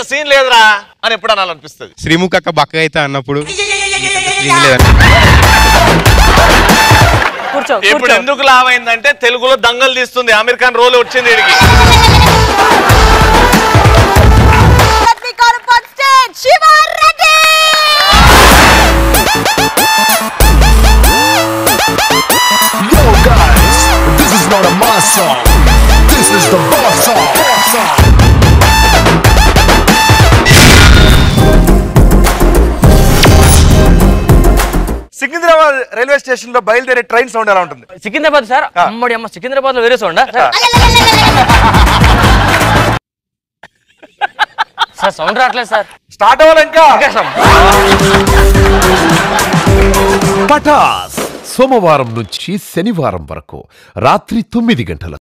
Scene లేదురా అని ఎప్పుడు అనాలనిపిస్తుంది. శ్రీముఖ్ అక్క బక్క అయితే అన్నప్పుడు ఇప్పుడు ఎందుకు లావైందంటే తెలుగులో దంగలు తీస్తుంది, అమీర్ ఖాన్ రోల్ వచ్చింది వీడికి. Yo guys, this is not a mass song. This is the boss song. Secunderabad railway station లో బయలుదేరే ట్రైన్ సౌండ్ ఎలా ఉంటుంది? సికింద్రాబాద్ సార్, అమ్మడి అమ్మ సికింద్రాబాద్ లో వేరే సౌండ్ సార్. సౌండ్ రావట్లేదు సార్. స్టార్ట్ అవ్వాలి ఇంకా. పటాస్ సోమవారం నుంచి శనివారం వరకు రాత్రి 9 గంటలకు.